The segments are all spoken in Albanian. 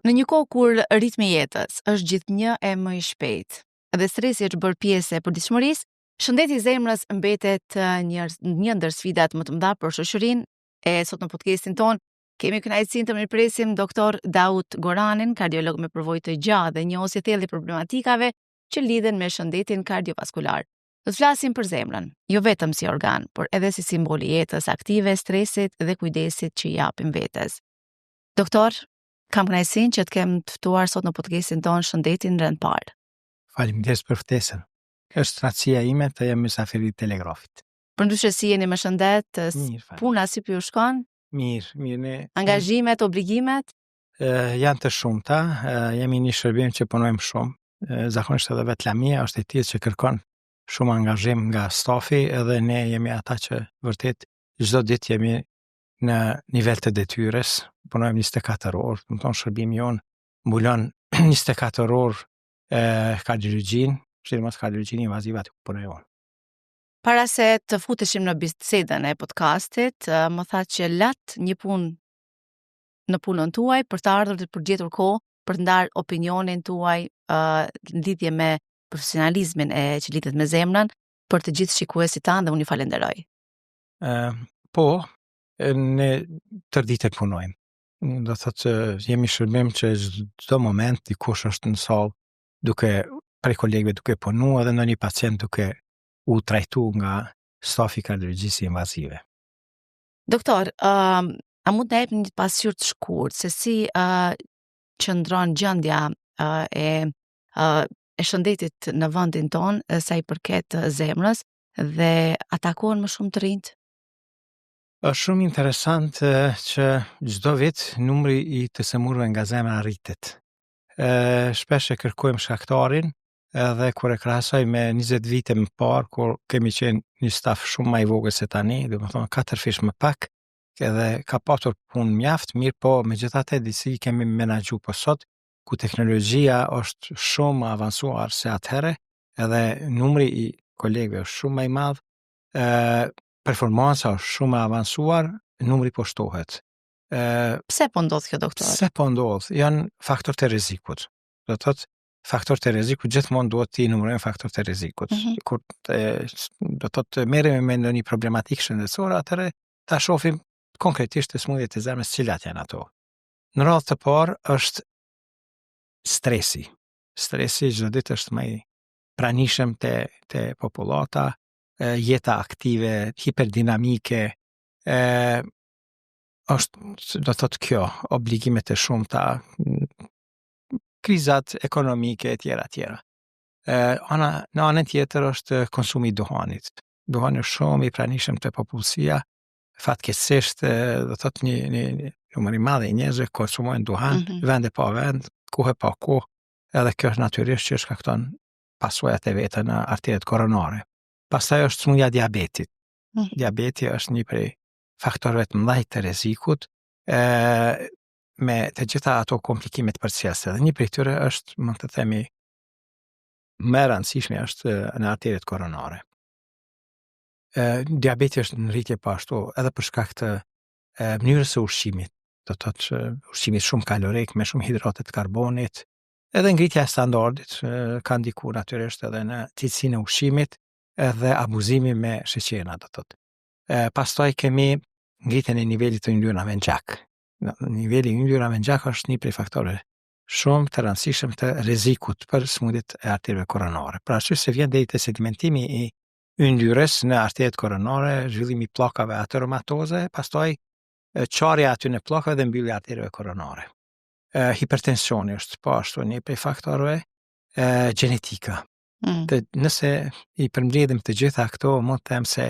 Në një kohë kur ritmi i jetës është gjithnjë e më i shpejtë dhe stresi është bërë pjesë e përditshmërisë, shëndeti i zemrës mbetet një ndër sfidat më të mëdha për shoqërinë. E sot në podcastin ton kemi kënaqësinë të mirëpresim doktor Daud Goranin, kardiolog me përvojë të gjatë dhe njohës së thellë problematikave që lidhen me shëndetin kardiovaskular. Do të flasim për zemrën, jo vetëm si organ, por edhe si simbol i jetës aktive, stresit dhe kujdesit që i japim vetes. Doktor, kam kënaqësinë që të kem të ftuar sot në podcastin ton shëndetin rënd parë. Faleminderit për ftesën. Është kënaqësia ime të jem mysafiri i Telegrafit. Përndryshe si jeni, më shëndet, puna si po ju shkon? Mirë, ne Angazhimet, obligimet? Janë të shumta, jemi një shërbim që punojmë shumë. Zakonisht edhe vetë lamia është e tillë që kërkon shumë angazhim nga stafi, edhe ne jemi ata që vërtet çdo ditë jemi në nivel të detyrës, punojmë 24 orë, do të thonë shërbimi jon mbulon 24 orë kardiologjin, sidomos kardiologjin invazive aty ku punoj unë. Para se të futeshim në bisedën e podcastit, më thatë që lat një punë në punën tuaj për të ardhur të përgjetur kohë për të ndarë opinionin tuaj në lidhje me profesionalizmin që lidhet me zemrën për të gjithë shikuesit tanë, dhe unë ju falenderoj. Po, ne tërë ditë punojmë. Do thotë jemi shërbim që çdo moment dikush është në sallë duke prej kolegëve duke punuar edhe ndonjë pacient duke u trajtu nga stafi kardiologjisë invazive. Doktor, a mund të jepni një pasqyrë të shkurtë se si qëndron gjendja e shëndetit në vendin ton sa i përket zemrës dhe atakohen më shumë të rinjt? Është shumë interesant që çdo vit numri i të semurve nga zemra rritet. Shpesh e kërkojmë shkaktarin, edhe kur e krahasoj me 20 vite më parë, kur kemi qenë një staf shumë më i vogël se tani, domethënë 4 fish më pak, edhe ka patur punë mjaft, mirë po megjithatë disi kemi menaxhu po sot, ku teknologjia është shumë më avancuar se atëherë, edhe numri i kolegëve është shumë më i madh, performanca është shumë e avancuar, numri po shtohet. Pse po ndodh kjo, doktor? Pse po ndodh? Janë faktorë të rrezikut. Do të thotë faktorë të rrezikut gjithmonë duhet të numërojmë faktorë të rrezikut. Kur do të thotë merremi me ndonjë problematikë shëndetësore, atëherë ta shohim konkretisht të smundjet e zemrës cilat janë ato. Në radhë të parë është stresi. Stresi çdo ditë është më i pranishëm te popullata, jeta aktive, hiperdinamike, është do thotë kjo, obligimet e shumta, krizat ekonomike e tjera. Në anën tjetër është konsumi i duhanit. Duhani është shumë i pranishëm te popullsia, fatkeqësisht do thotë një numër i madh i njerëzve konsumojnë duhan, vende pa vend, kohë pa kohë, edhe kjo është natyrisht që shkakton pasojat e veta në arteret koronare. Pastaj është smundja e diabetit. Diabeti është një prej faktorëve të mëdhenj të rrezikut, me të gjitha ato komplikimet përcjellëse. Dhe një prej tyre është, mund të themi, më e rëndësishme është në arteret koronare. Diabeti është në rritje po ashtu edhe për shkak të mënyrës së ushqimit. Do të thotë ushqimi shumë kalorik me shumë hidrate të karbonit, edhe ngritja e standardit ka ndikuar natyrisht edhe në cilësinë e ushqimit, edhe abuzimi me sheqerna, do të thotë. Pastaj kemi ngritjen e nivelit të yndyrnave në gjak. Niveli i yndyrnave në gjak është një prej faktorëve shumë të rëndësishëm të rrezikut për smundjet e arterëve koronare. Për arsye se vjen deri te sedimentimi i yndyrës në arteret koronare, zhvillimi i pllakave ateromatoze, pastaj qarja aty në pllakave dhe mbyllja e arterëve koronare. Hipertensioni është po ashtu një prej faktorëve, gjenetika. Nëse i përmbledhim të gjitha këto, mund të them se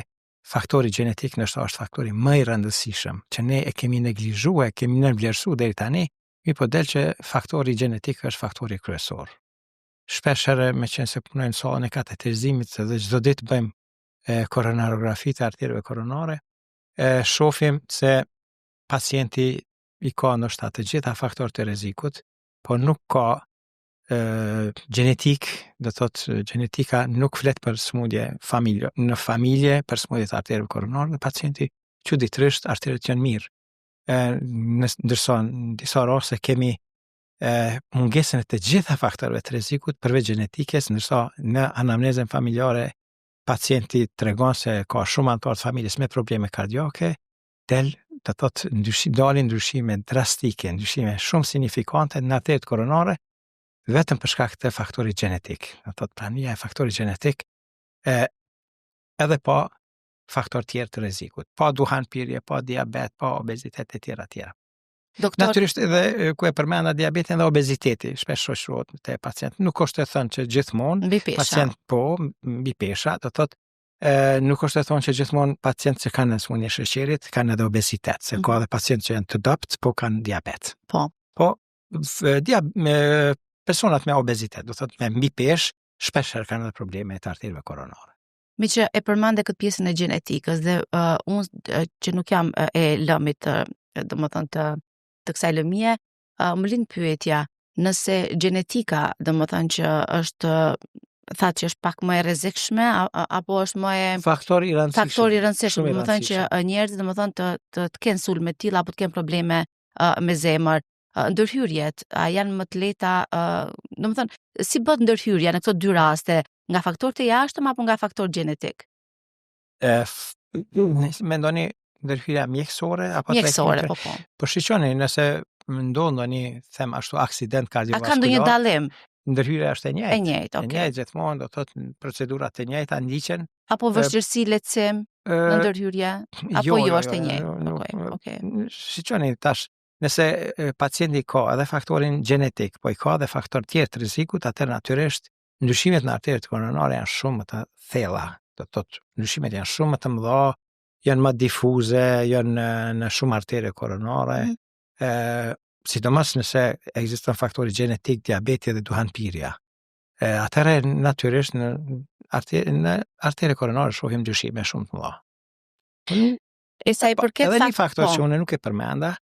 faktori gjenetik nështë është faktori më i rëndësishëm, që ne e kemi neglizhuar, e kemi nënvlerësuar deri tani, mi po del që faktori gjenetik është faktori kryesor. Shpeshherë me qenë se punojmë në sallën e kateterizimit dhe çdo ditë bëjmë koronarografi të arterëve koronare, shohim se pacienti i ka ndoshta të gjitha faktorët e rrezikut, por nuk ka genetik, do thotë genetika nuk flet për smundje në familje për smundje të arterëve koronare, dhe pacienti çuditërisht arteret janë mirë. Ndërsa në disa raste kemi mungesën e të gjitha faktorëve të rrezikut përveç gjenetikës, ndërsa në anamnezën familjare pacienti tregon se ka shumë anëtar të familjes me probleme kardiake, do thotë dalin ndryshime drastike, ndryshime shumë signifikante në arteret koronare, vetëm për shkak të faktorit gjenetik. Do thotë prania e faktorit gjenetik edhe pa faktor tjerë të rrezikut, pa duhanpirje, pa diabet, pa obezitet e tjera. Doktor, Natyrisht edhe ku e përmenda diabetin dhe obeziteti, shpesh shoqërohet te pacient. Nuk është të thënë që gjithmonë mbi pesha. pacient mbi pesha, do thotë nuk është të thonë që gjithmonë pacient që kanë smundje sheqerit kanë edhe obezitet, se ka edhe pacient që janë të dopt, po kanë diabet. Po. Personat me obezitet, do thotë me mbi peshë, shpesh kanë edhe probleme të arterëve koronare. Me që e përmande këtë pjesën e gjenetikës dhe unë që nuk jam e lëmit domethënë të kësaj lëmie, më lind pyetja, nëse gjenetika domethënë që është thatë që është pak më e rrezikshme apo është më e faktori i rëndësishëm, domethënë që njerëzit domethënë të kenë sulme të tilla apo të kenë probleme me zemër, ndërhyrjet janë më të lehta, domethënë si bëhet ndërhyrja në këto dy raste, nga faktor të jashtëm apo nga faktor gjenetik? Mendoni ndërhyrja mjekësore apo mjekësore, po. Po shiqoni, nëse ndodh ndonjë, them ashtu, aksident kardiovaskular. A ka ndonjë dallim? Ndërhyrja është e njëjtë. E njëjtë, okay. E njëjtë gjithmonë, do thotë procedurat e njëjta ndiqen. Apo vështirësi lehtësim në ndërhyrje? Apo jo është e njëjtë? Okay. Shiqoni tash, nëse pacienti ka edhe faktorin gjenetik, po i ka edhe faktor tjerë të rrezikut, atëherë natyrisht ndryshimet në arteret koronare janë shumë më të thella. Do thotë ndryshimet janë shumë më të mëdha, janë më difuze, janë në shumë artere koronare, sidomos nëse ekziston faktori gjenetik, diabeti dhe duhanpirja. Atëherë natyrisht në artere koronare shohim ndryshime shumë të mëdha. Edhe një faktor që unë nuk e përmenda,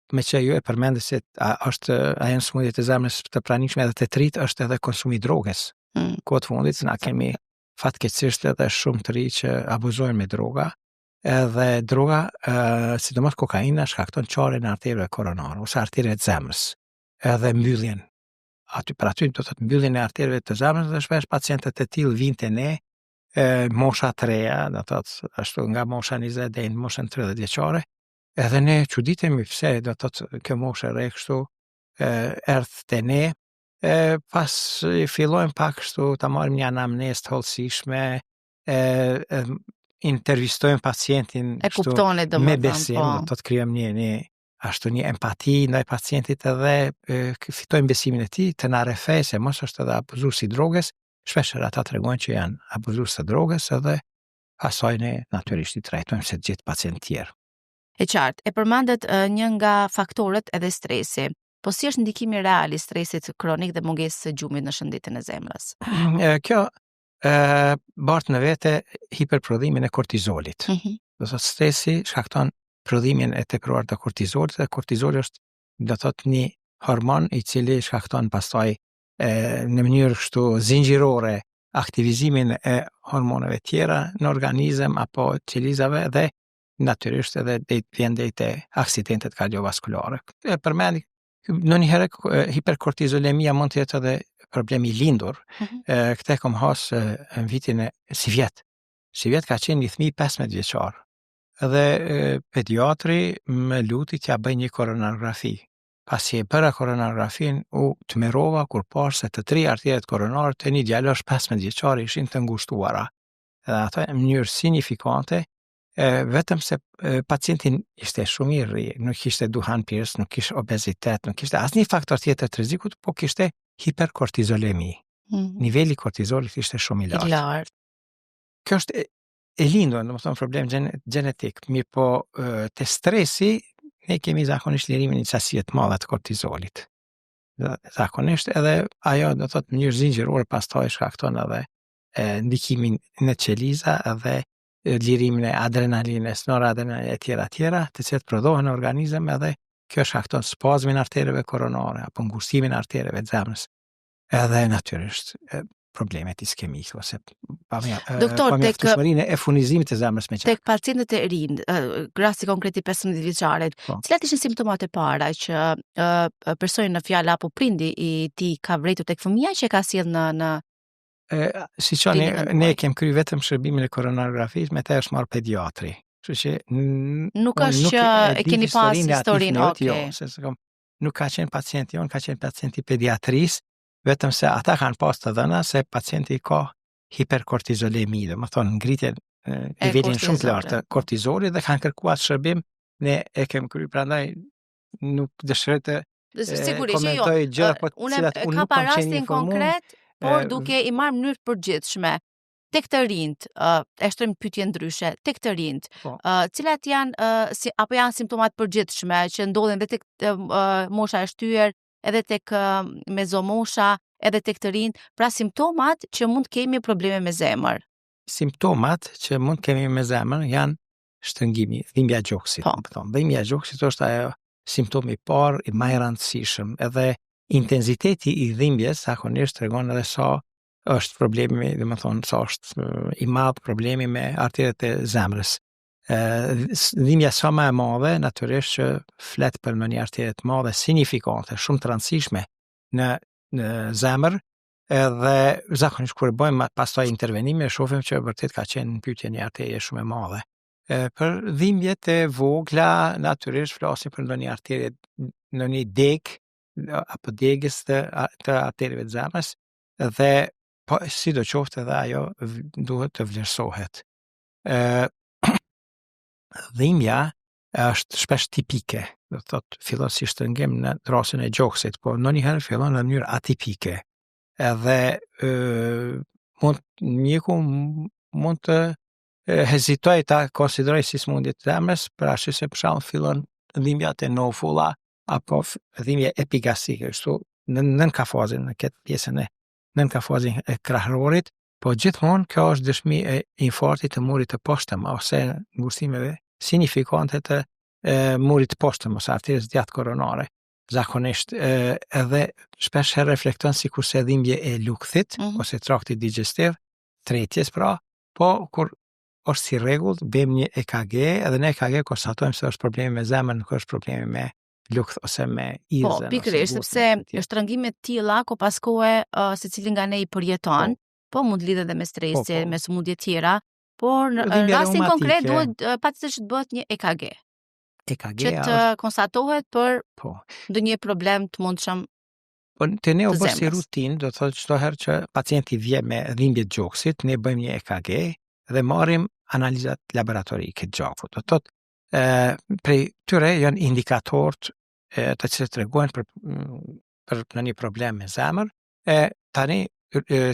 me që ju e përmendë se është ajo smundje të zemrës të pranishme edhe të trit, është edhe konsumi drogës. Kohët fundit na kemi fatkeqësisht edhe shumë të rinj që abuzojnë me droga, edhe droga, sidomos kokaina, shkakton qarjen e arterëve koronare ose arterëve të zemrës, edhe mbylljen. Për aty do thotë mbylljen e arterëve të zemrës, dhe shpesh pacientët e tillë vinë te ne, mosha të reja, do thotë ashtu nga mosha 20 deri në moshën 30 vjeçare, edhe ne çuditemi pse do thotë kjo moshë re kështu erdh te ne. Pas fillojmë pak kështu ta marrim një anamnezë të hollësishme, intervistojmë pacientin kështu me besim, do të krijojmë një empati ndaj pacientit edhe fitojmë besimin e tij të na rrefej se mos është edhe abuzues i drogës. Shpesh ata tregojnë që janë abuzues të drogës, edhe pastaj ne natyrisht i trajtojmë se të gjithë pacientë tjerë. E qartë, e përmendet një nga faktorët edhe stresi. Po si është ndikimi real i stresit kronik dhe mungesës së gjumit në shëndetin e zemrës? Kjo bart në vete hiperprodhimin e kortizolit. Do thotë stresi shkakton prodhimin e tepruar të kortizolit, dhe kortizoli është, do thotë, një hormon i cili shkakton pastaj në mënyrë kështu zinxhirore aktivizimin e hormoneve tjera në organizëm apo qelizave, dhe natyrisht edhe vjen deri te aksidentet kardiovaskulare. Përmend ndonjëherë hiperkortizolemia mund të jetë edhe problemi i lindur. Këtë kam has në vitin si vjet ka qenë një fëmijë 15 vjeçar. Edhe pediatri më luti t'ja bëj një koronografi. Pasi e bëra koronografin, u tmerrova kur pash se të 3 arteret koronare të një djalosh 15 vjeçar ishin të ngushtuara. Edhe ato në mënyrë signifikante, vetëm se pacientin ishte shumë i ri, nuk kishte duhanpirës, nuk kishte obezitet, nuk kishte asnjë faktor tjetër të rrezikut, po kishte hiperkortizolemi. Niveli i kortizolit ishte shumë i lartë. Kjo është e lindur, domethënë problem gjenetik, mirë po te stresi ne kemi zakonisht lirimin një sasi të madhe të kortizolit. Zakonisht edhe ajo do thotë në mënyrë zinxhirore pastaj shkakton edhe ndikimin në qeliza edhe lirimin e adrenalinës, noradrenalinës e tjera, të cilat prodhohen në organizëm, edhe kjo shkakton spazmin e arterëve koronare apo ngushtimin e arterëve të zemrës. Edhe natyrisht problemet iskemik ose Doktor, pamjaftueshmërinë e furnizimit të zemrës me qak. Tek pacientët e rinj, rasti konkret i 15 vjeçarit, cilat ishin simptomat e para që personi në fjalë apo prindi i tij ka vërejtur tek fëmia që ka sjell në siç ne kem kryer vetëm shërbimin e koronarografisë, me të është marrë pediatri. Kështu që nuk është që e keni pas historinë, okay. Jo, nuk ka qenë pacienti jon, ka qenë pacienti pediatrisë, vetëm se ata kanë pas të dhëna se pacienti ka hiperkortizolemi, do të thonë ngritje nivelin shumë të lartë të kortizolit dhe kanë kërkuar shërbim, ne e kem kryer, prandaj nuk dëshiroj të komentoj gjëra po cilat unë nuk kam qenë informuar. Por duke i marrë mënyrë përgjithshme tek të rinjt, e shtrojmë pyetje ndryshe, tek të rinjt, cilat janë apo janë simptomat përgjithshme që ndodhen edhe tek mosha e shtyer, edhe tek mezomosha, edhe tek të rinjt, pra simptomat që mund kemi probleme me zemër. Simptomat që mund kemi me zemër janë shtrëngimi, dhimbja e gjoksit. Dhimbja e gjoksit është ajo simptomi i parë i më i rëndësishëm, edhe intensiteti i dhimbjes zakonisht tregon edhe sa është problemi, domethënë sa është i madh problemi me arteret e zemrës. Dhimbja sa më e madhe natyrisht që flet për një artere të madhe signifikante, shumë të rëndësishme në zemër, edhe zakonisht kur bëjmë pastaj intervenime shohim që vërtet ka qenë pyetje një arterie shumë e madhe. Për dhimbjet e vogla natyrisht flasim për ndonjë artere, ndonjë deg apo degës të arterëve të zemrës, dhe sidoqoftë edhe ajo duhet të vlerësohet. Dhimbja është shpesh tipike, do të thotë fillon si shtrëngim në rastin e gjoksit, por ndonjëherë fillon në mënyrë atipike. Edhe mjeku mund të hezitoj ta konsideroj si smundje të zemrës, për arsye se për shembull fillon dhimbjat e nofulla apo dhimbje epigastrike, kështu në kafazin, në këtë pjesën e nën kafazin e krahërorit, po gjithmonë kjo është dëshmi e infarktit të murit të poshtëm ose ngurësimeve signifikante të murit të poshtëm ose arterës djathtë koronare. Zakonisht edhe shpesh herë reflekton sikurse dhimbje e lukthit ose traktit digestiv, tretjes pra, po kur është si rregull bëjmë një EKG, edhe në EKG konstatojmë se është problemi me zemrën, nuk është problemi me lukth ose me izën. Po, pikërisht, sepse shtrëngime të tilla ko pas kohe secili nga ne i përjeton, po mund lidhet edhe me stresi, me sëmundje tjera, por në rastin konkret duhet patjetër që të bëhet një EKG. Që të konstatohet për ndonjë problem të mundshëm. Po të ne u bë si rutinë, do të thotë çdo herë që pacienti vjen me dhimbje të gjoksit, ne bëjmë një EKG dhe marrim analizat laboratorike të gjakut. Do të thotë prej tyre janë indikatorët të cilët tregojnë për një problem me zemër. Tani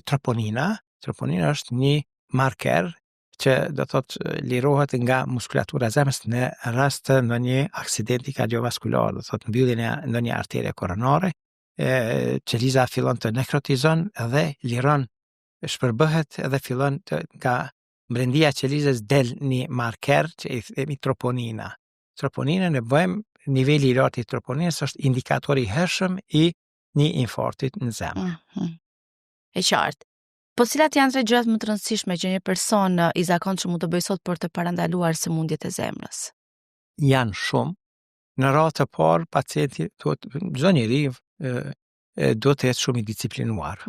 troponina është një marker që do thotë lirohet nga muskulatura e zemrës në rast të ndonjë aksidenti kardiovaskular, do thotë mbylljen e ndonjë arterie koronare, qeliza fillon të nekrotizon dhe liron, shpërbëhet edhe fillon nga mbrendia qelizës del një marker që i themi troponina. Troponina ne bëjmë niveli i lartë i troponinës është indikatori i hershëm i një infarktit në zemër. E qartë. Po cilat janë gjërat më të rëndësishme që një person i zakonshëm mund të bëjë sot për të parandaluar sëmundjet e zemrës? Janë shumë. Në radhë të parë pacienti çdo njeri duhet të jetë shumë i disiplinuar.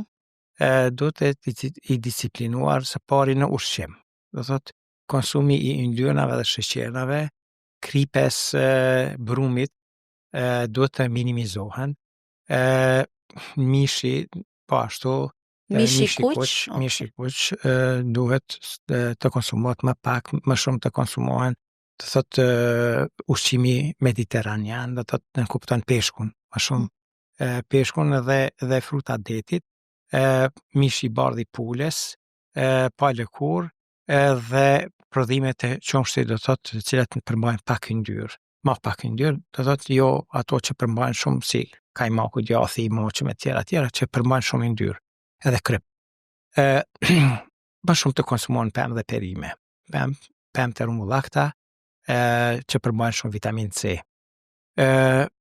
Duhet të jetë i disiplinuar së pari në ushqim. Do thotë konsumi i yndyrnave dhe sheqernave, kripes brumit duhet të minimizohen. Mishi po ashtu, mishi kuq duhet të konsumohet më pak, më shumë të konsumohen, të thotë ushqimi mediterranean, do thotë në kupton peshkun, më shumë peshkun dhe frutat detit, mishi i bardhë i pules, pa lëkurë, dhe prodhimet e qumshtit, do thotë të cilat përmbajnë pak yndyrë. Ma pak yndyrë, do thotë jo ato që përmbajnë shumë si kajmaku, djathi, moqëm e tjera që përmbajnë shumë yndyrë. Edhe kryp. Më shumë të konsumohen pemë dhe perime. Pemë të rumbullakta që përmbajnë shumë vitamin C.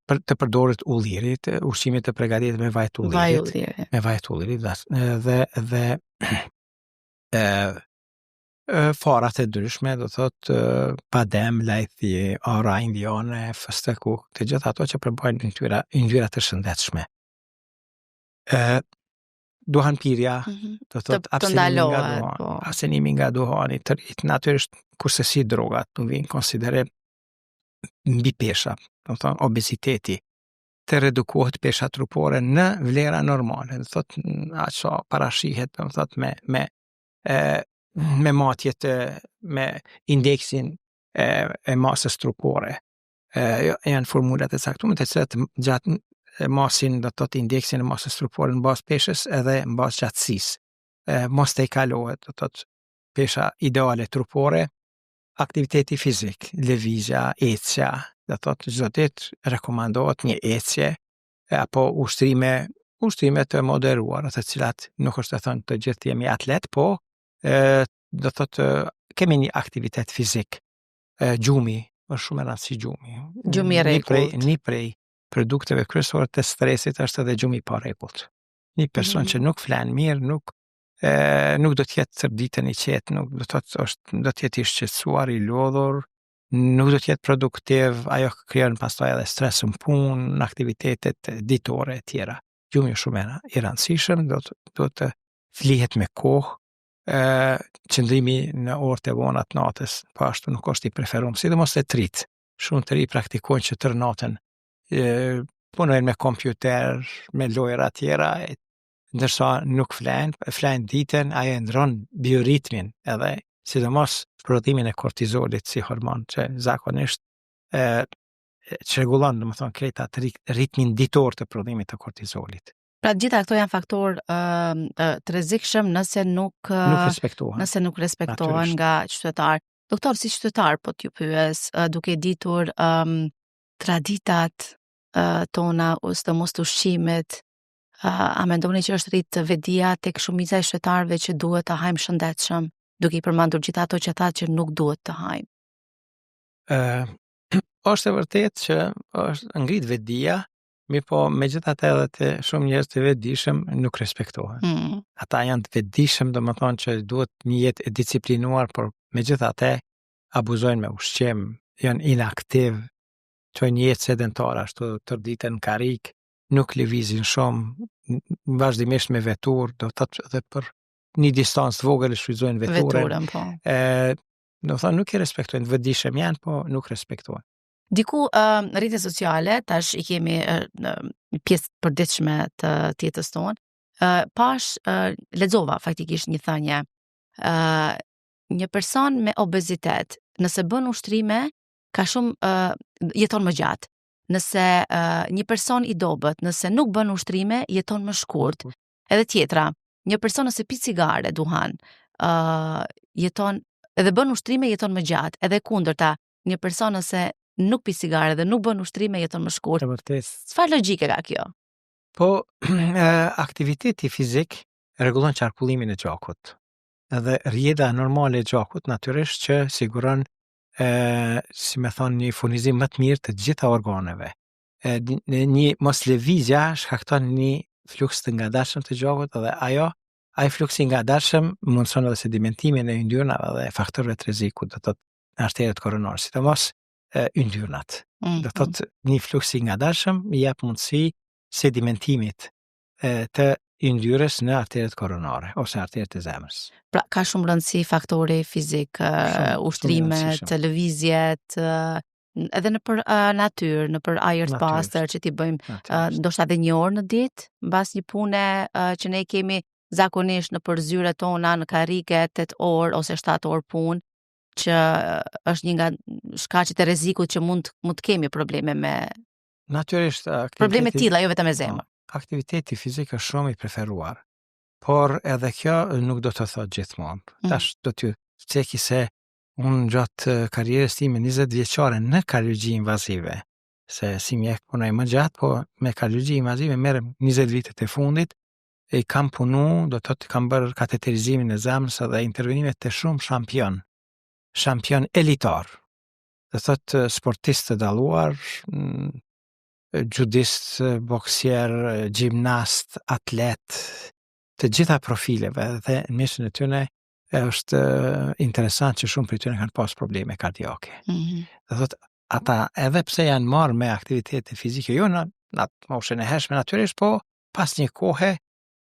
për të përdorit ullirit, ushqimit të përgatitur me vaj të ullirit, me vaj të ullirit dhe farat e ndryshme, do thot badem, lajthi, ara indiane, fëstëku, të gjitha ato që përbojnë yndyrra të shëndetshme. Duhan pirja, do thot abstenimi nga duhani, të rritë natyrisht kurse si drogat, nuk vinë konsiderim mbi pesha, do thot obeziteti, të redukohet pesha trupore në vlera normale, do thot aqo parashihet, do thot me matjet me indeksin e masës trupore. Janë formulat e caktuara të cilat gjatë masin, do të thotë indeksin e masës trupore në bazë peshës edhe në bazë gjatësisë. Mos të i kalohet, do të thotë pesha ideale trupore, aktiviteti fizik, lëvizja, ecja, do të thotë çdo ditë rekomandohet një ecje apo ushtrime të moderuara, të cilat nuk është të thënë të gjithë jemi atlet, po do të thotë kemi një aktivitet fizik. Gjumi është shumë e rëndësishme gjumi. Gjumi i rregullt. Një prej produkteve kryesore të stresit është edhe gjumi pa rregullt. Një person që nuk flen mirë, nuk do të jetë tërë ditën i qetë, nuk do të jetë i shqetësuar, i lodhur, nuk do të jetë produktiv, ajo krijon pastaj edhe stres në punë, në aktivitetet ditore e tjera. Gjumi është shumë i rëndësishëm, do të flihet me kohë, qëndrimi në orët e vona të natës, po ashtu nuk është i preferuar, sidomos e trit. Shumë të ri praktikojnë që tërë natën punojnë me kompjuter, me lojra tjera, ndërsa nuk flen ditën, ajo ndron bioritmin edhe sidomos prodhimin e kortizolit si hormon që zakonisht çrregullon, domethënë krejt atë ritmin ditor të prodhimit të kortizolit. Pra gjitha këto janë faktor të rrezikshëm nëse nuk respektohen nga qytetar. Doktor, si qytetar po t'ju pyes, duke ditur traditat tona ose të mos të ushqimit, a mendoni që është rritë vedia tek shumica e qytetarëve që duhet të hajmë shëndetshëm, duke i përmendur gjithë ato që thatë që nuk duhet të hajmë? Është e vërtetë që është ngrit vedia, mirë po megjithatë edhe të shumë njerëz të vetëdijshëm nuk respektohen. Ata janë të vetëdijshëm, domethënë që duhet një jetë e disiplinuar, por megjithatë abuzojnë me ushqim, janë inaktiv, çojnë një jetë sedentare ashtu tërë ditën në karrik, nuk lëvizin shumë, vazhdimisht me veturë, do të thotë edhe për një distancë të vogël shfrytëzojnë veturën. Po. Do thonë nuk i respektojnë, vetëdijshëm janë, po nuk respektojnë. Diku rrjetet sociale, tash i kemi pjesë përditshme të jetës tonë. Lexova faktikisht një thënie. Një person me obezitet, nëse bën ushtrime, ka shumë jeton më gjatë. Nëse një person i dobët, nëse nuk bën ushtrime, jeton më shkurt. Edhe tjetra, një person nëse pi cigare, duhan, jeton edhe bën ushtrime, jeton më gjatë. Edhe kundërta, një person nëse nuk pi cigare dhe nuk bën ushtrime, jeton më shkurt. Çfarë logjike ka kjo? Po, aktiviteti fizik rregullon qarkullimin e gjakut. Edhe rrjeta normale e gjakut natyrisht që siguron si me thonë një furnizim më të mirë të gjitha organeve. Një moslëvizja shkakton një fluks të ngadalshëm të gjakut edhe ai fluksi i ngadalshëm mundson edhe sedimentimin e yndyrnave dhe faktorëve të rrezikut, do thotë arteret koronare, sidomos yndyrnat. Do thotë një fluks i ngadalshëm i jep mundësi sedimentimit të yndyrës në arteret koronare ose arteret e zemrës. Pra ka shumë rëndësi faktori fizik, ushtrimet, lëvizjet, edhe në për natyrë, në për ajër të pastër që t'i bëjmë ndoshta edhe një orë në ditë, mbas një pune që ne kemi zakonisht në për zyret tona në karrike 8 orë ose 7 orë punë, që është një nga shkaqet e rrezikut që mund të kemi probleme me natyrisht probleme të tilla, jo vetëm me zemrën. Aktiviteti fizik është shumë i preferuar, por edhe kjo nuk do të thotë gjithmonë. Tash do t'ju theki se unë gjatë karrierës time 20 vjeçare në kardiologji invazive, se si mjek punoj më gjatë, po me kardiologji invazive merrem 20 vitet e fundit, e kam punu, do të thotë kam bërë kateterizimin e zemrës dhe intervenimet të shumë shampion elitar. Do thotë sportistë të dalluar, judist, boksier, gjimnast, atlet, të gjitha profileve dhe në mesën e tyre është interesant që shumë për tyre kanë pas probleme kardiake. Dhe thot, ata edhe pse janë marrë me aktivitete fizike, jo në moshën e hershme natyrisht, po pas një kohe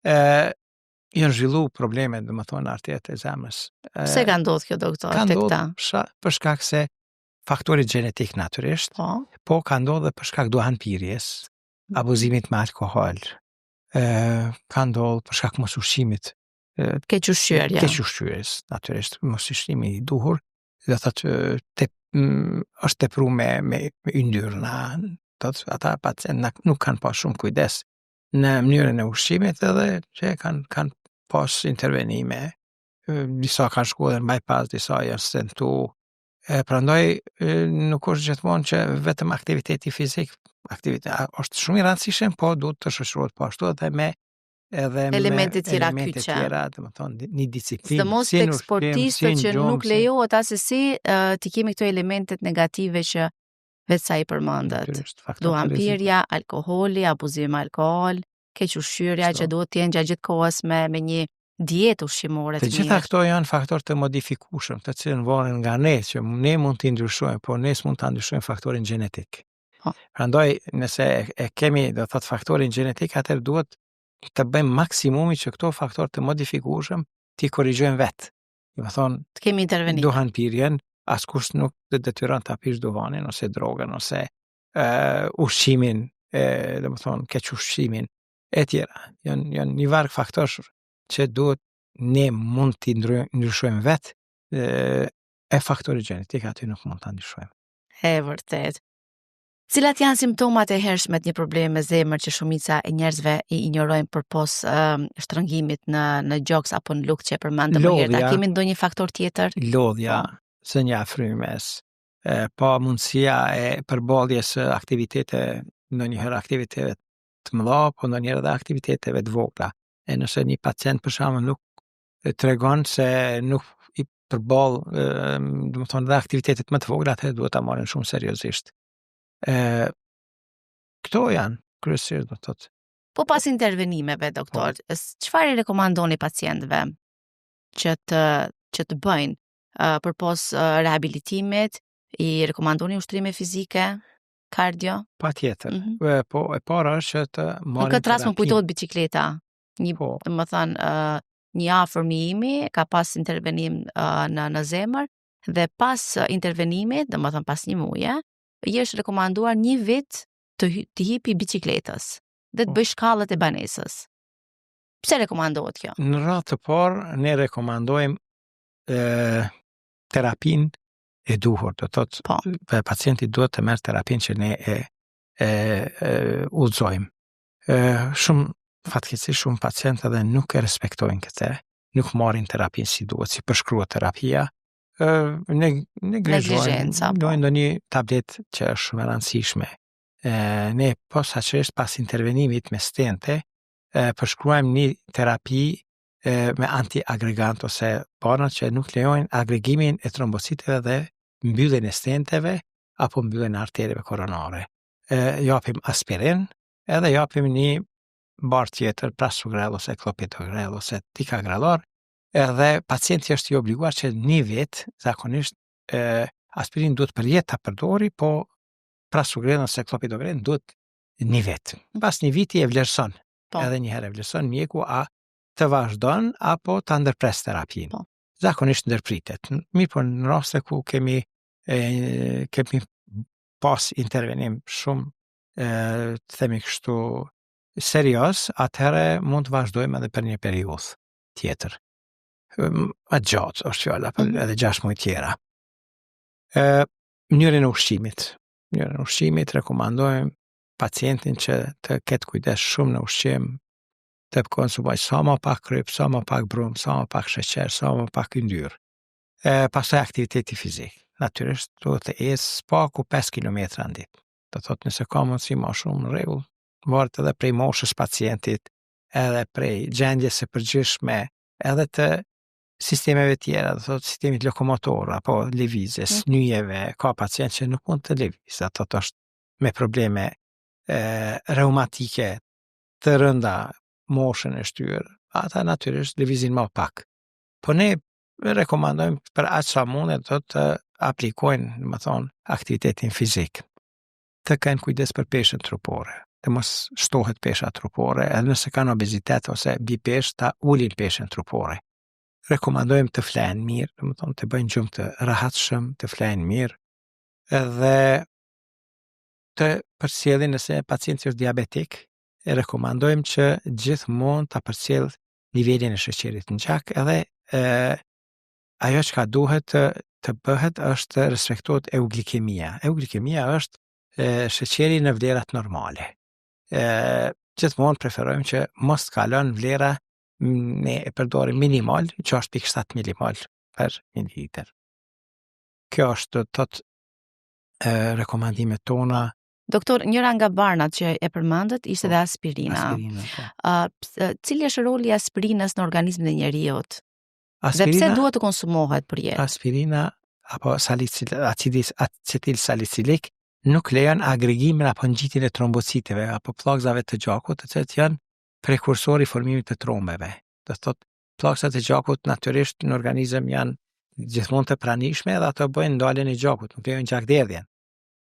janë zhvillu probleme, dhe më thonë, arteret e zemrës. Pse ka ndodhur kjo, doktor? Ka tek ndodhur ta? për shkak se faktori gjenetik natyrisht, po ka ndodhur për shkak duhanpirjes, abuzimit me alkohol, ka ndodhur për shkak mos ushqimit, Keq ushqyerja. keq ushqyerjes, natyrisht, mos ushqimi i duhur, dhe thotë është tepru me yndyrna, thotë ata pacientë nuk kanë pas shumë kujdes në mënyrën e ushqimit edhe që kanë pas intervenime, disa kanë shkuar në bypass, disa janë stentu. Prandaj nuk është gjithmonë që vetëm aktiviteti fizik, është shumë i rëndësishëm, po duhet të shoqërohet po ashtu edhe me Elemente tjera elemente kyçe. tjera, domethënë një disiplinë, Sidomos si tek në ushqim, sportistët si që në gjumë, nuk lejohet asesi të kemi këto elementet negative që vetë sa i përmendet. natyrisht, faktor të rrezikshëm. Duhanpirja, alkoholi, abuzimi me alkool, keq ushqyerja që duhet të jenë gjatë gjithë kohës me një dietë ushqimore Të të gjitha mirë. këto janë faktorë të modifikueshëm, të cilën varen nga ne, që ne mund t'i ndryshojmë, por ne s'mund ta ndryshojmë faktorin gjenetik. Po. Prandaj, nëse e kemi, do thot faktorin gjenetik, atëherë duhet të bëjmë maksimumi që këto faktorë të modifikueshëm t'i korrigjojmë vetë. Do të thonë, Të kemi intervenime. duhanpirjen, askush nuk të detyron ta pish duhanin ose drogën ose ushqimin, do të thonë keq ushqimin e tjera. Janë një varg faktorë që duhet ne mund t'i ndryshojmë vetë, e faktori gjenetik aty nuk mund t'a ndryshojmë. E vërtet. Cilat janë simptomat e hershme të një problemi me zemër që shumica e njerëzve i injorojnë përpos shtrëngimit në gjoks apo në lukë që e përmendëm më herët? A Lodhja. kemi ndonjë faktor tjetër? Lodhja, zënja frymes, pa mundësia e përballjes së aktivitete, ndonjëherë aktivitete të mëdha, po ndonjëherë edhe aktiviteteve të vogla. E nëse një pacient për shembull nuk tregon se nuk i përball, domethënë dhe aktivitetet më të vogla, atëherë duhet ta marrin shumë seriozisht. Këto janë kryesisht, do të thotë. Po pas intervenimeve, doktor, çfarë i rekomandoni pacientëve që të bëjnë përpos rehabilitimit? I rekomandoni ushtrime fizike, kardio? Patjetër. Po e para është që të Në marrin këtë rast më terapi. kujtohet bicikleta. Po. Domethënë një afërm i imi ka pas intervenim në zemër dhe pas intervenimit, domethënë pas një muaji, i është rekomanduar një vit të hipi bicikletës dhe të bëj shkallët e banesës. Pse rekomandohet kjo? Në radhë të parë ne rekomandojmë terapinë e duhur, do thotë Po. pacienti duhet të merr terapinë që ne udhëzojmë. Shumë fatkeqësisht shumë pacientë edhe nuk e respektojnë këtë, nuk marrin terapinë si duhet, si përshkruhet terapia. Neglizhenca, po. Ndonjë tabletë që është shumë e rëndësishme. Ne posaçërisht pas intervenimit me stente, përshkruajmë një terapi me antiagregant ose parë që nuk lejojnë agregimin e trombociteve dhe mbylljen e stenteve apo mbylljen e artereve koronare. Japim aspirin, edhe japim një barë tjetër, prasugrel ose klopidogrel ose ticagrelor, edhe pacienti është i obliguar që një vit, zakonisht aspirin duhet për jetë ta përdori, po prasugrel ose klopidogrel duhet një vit. Pas një viti e vlerëson. Po. Edhe një herë e vlerëson mjeku a të vazhdon apo ta ndërpres terapinë. Po. Zakonisht ndërpritet. Mirë, po në raste ku kemi pas intervenim shumë të themi kështu serioz, atëherë mund të vazhdojmë edhe për një periudhë tjetër. Atë gjatë është fjala, edhe 6 muaj tjera. Mënyrën e ushqimit. Mënyrën e ushqimit rekomandojmë pacientin që të ketë kujdes shumë në ushqim, të konsumoj sa më pak kryp, sa më pak brumë, sa më pak sheqer, sa më pak yndyrë. Pastaj aktiviteti fizik. Natyrisht duhet të ecë paku 5 kilometra në ditë. Do thotë nëse ka mundësi më shumë në rregull, varet edhe prej moshës pacientit, edhe prej gjendjes së përgjithshme, edhe të sistemeve tjera, do thotë sistemit lokomotor apo lëvizjes, nyjeve, ka pacient që nuk mund të lëvizë, ato është me probleme reumatike të rënda moshën e shtyrë, ata natyrisht lëvizin më pak. Po ne rekomandojmë për aq sa mundet të aplikojnë, më thonë, aktivitetin fizik. Të kenë kujdes për peshën trupore, të mos shtohet pesha trupore, edhe nëse kanë obezitet ose bipesh, ta ulin peshën trupore. Rekomandojmë të flenë mirë, më thonë, të bëjnë gjumë të rahatshëm, të flenë mirë, edhe të përcjellin nëse pacienti është diabetik, e rekomandojmë që gjithmonë ta përcjell nivelin e sheqerit në gjak, edhe ajo që ka duhet të bëhet është të respektohet euglikemia. Euglikemia është sheqeri në vlerat normale. Gjithmonë preferojmë që mos të kalon vlera ne e përdorim minimal 6.7 millimol per mililitër. Kjo është të rekomandimet tona. Doktor, njëra nga barnat që e përmendët ishte dhe aspirina. Cili është roli i aspirinës në organizmin e njeriut? Dhe pse duhet të konsumohet për jetë? Aspirina apo acetil salicilik nuk lejon agregimin apo ngjitjen e trombociteve apo pllakzave të gjakut, të cilët janë prekursori i formimit të trombeve. Do thotë, pllakzat e gjakut natyrisht në organizëm janë gjithmonë të pranishme dhe ato bëjnë ndaljen e gjakut, nuk lejojnë gjakderdhjen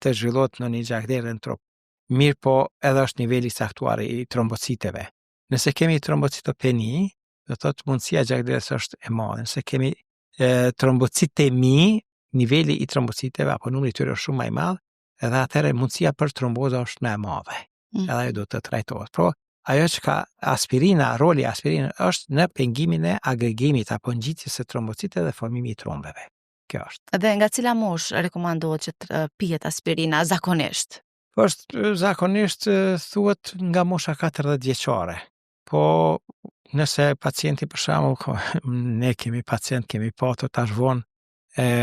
të zhvillohet në një gjakderdhje në trup. Mirë po edhe është niveli saktuar i trombociteve. Nëse kemi trombocitopeni, do thotë mundësia gjakderdhjes është e madhe. Nëse kemi trombocitemi, niveli i trombociteve apo numri i tyre është shumë më i madh, edhe atëherë mundësia për trombozë është më e madhe. Edhe ajo duhet të trajtohet. Por ajo që ka aspirina, roli i aspirinës është në pengimin e agregimit apo ngjitjes së trombociteve dhe formimit i trombeve. Kjo është. Dhe nga cila moshë rekomandohet që të pihet aspirina zakonisht? Zakonisht thuhet nga mosha 40 vjeçare. Po nëse pacienti për shembull, ne kemi patur tash vonë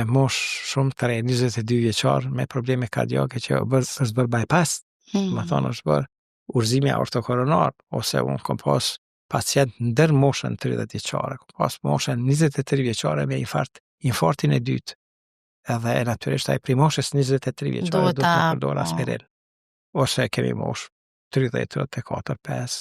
mosh shumë të re, 22 vjeçar me probleme kardiake që është bërë bypass, më thonë është bërë urzimi aortokoronar, ose unë kom pas pacient ndër moshën 30 vjeçare, kom pas moshën 23 vjeçare me infarktin e dytë. Edhe natyrisht ai prej moshës 23 vjeçare do të përdor aspirin. Ose kemi moshë 30, 34, 5.